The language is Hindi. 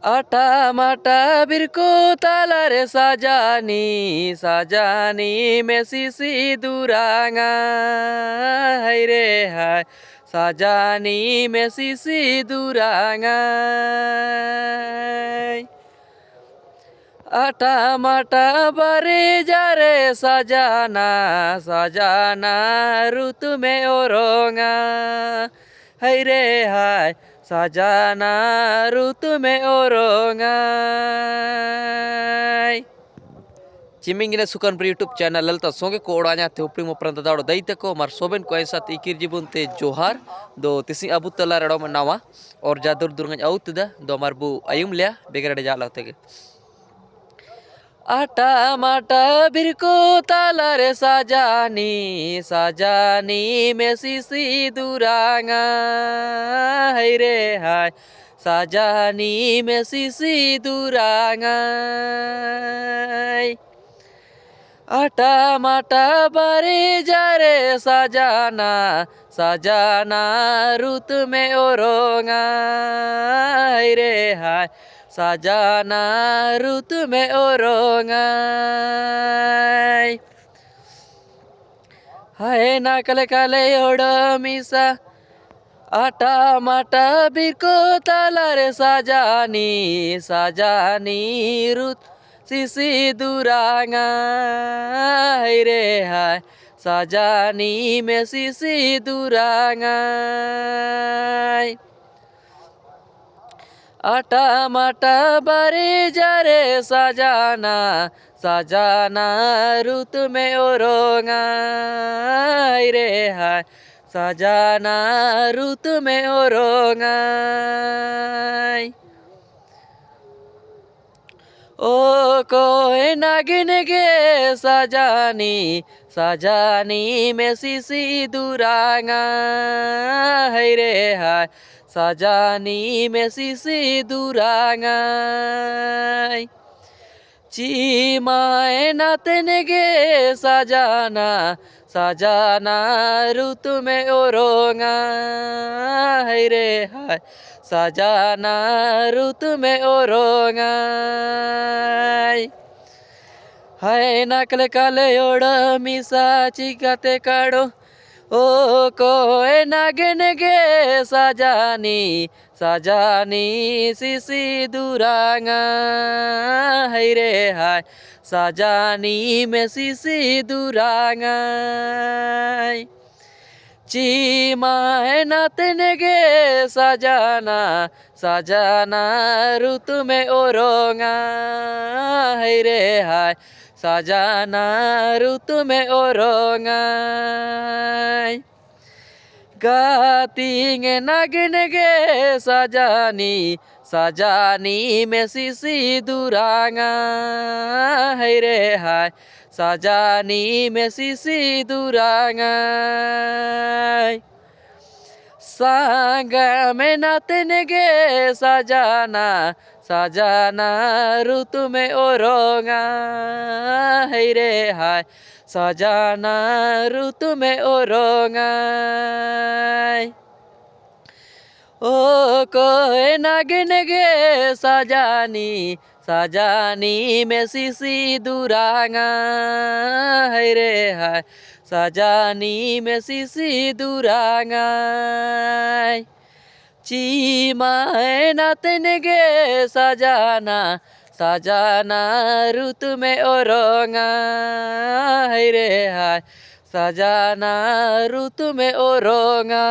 আটা মাটা বিরকু তালারে সাজানি সাজানি মেসিসি দুরাঙা হাই রে হাই সাজানি মেসিসি দুরাঙা আটা মাটা বারে যারে সাজানা সাজানা রুত মে ও রঙা হাই রে হাই সাজানা রুত মে ও রঙাই चिमिंगिने सुकन पर यूट्यूब चैनल ललता सोंगे को ओड़ा냐 ते उपरी मोपरंत दाड़ो दैते को मार सोबेन को ऐसा इकिर जीवन ते जोहार दो तिसी अबू तला रड़ो में नावा और जादुर दुर्गंज आउत दा दो मार बु अयुम लिया बेगरड़े जाला होते आटा माटा बिरको ताला रे साजानी साजानी मेसी दुरांगा हाय रे हाय साजानी मेसी दुरांगा आटा माटा बारे जारे साजाना साजाना रुत में ओरोंगा हाय रे हाय साजाना रुत में ओरोंगा हाय ना कले कले ओडमिसा आटा माटा बिरको ताला रे साजानी साजानी रुत सिसी दुरांगा हाय रे हाय साजानी में सिसी दुरांगा आटा माटा बारे जारे साजाना साजाना रुत में ओरोंगा हाय रे हाय साजाना रुत में ओरोंगा ओ कोई नागिन गे साजानी साजानी में सिसी दुरांगा हाय रे हाय साजानी में सिसी दुरांगा चीमाए नातन गे साजाना साजाना रुत में ओरोंगा हाय रे हाय साजाना रुत में ओरोंगा हाय नकल काले ओड़ मिसा चिकाते काड़ो ओ कोए नागिन गे साजानी साजानी सिसी दुरांगा हाय रे हाय साजानी में सिसी दुरांगा चीमाए नातन गे साजाना साजाना रुत में ओरोंगा हाय रे हाय साजाना रुत में ओरोंगा गातिंगे नागिन गे साजानी साजानी में सिसी दुरांगा हाय रे हाय साजानी में सिसी दुरांगा सांगा में नातन गे साजाना साजाना रुत में ओरोंगा हाय रे हाय साजाना रुत में ओरोंगा ओ कोई नागिन गे साजानी साजानी में सिसी दुरांगा हाय रे हाय साजानी में सिसी दुरांगा चीमाए नातन गे साजाना साजाना रुत में ओरोंगा हाय रे हाय साजाना रुत में ओरोंगा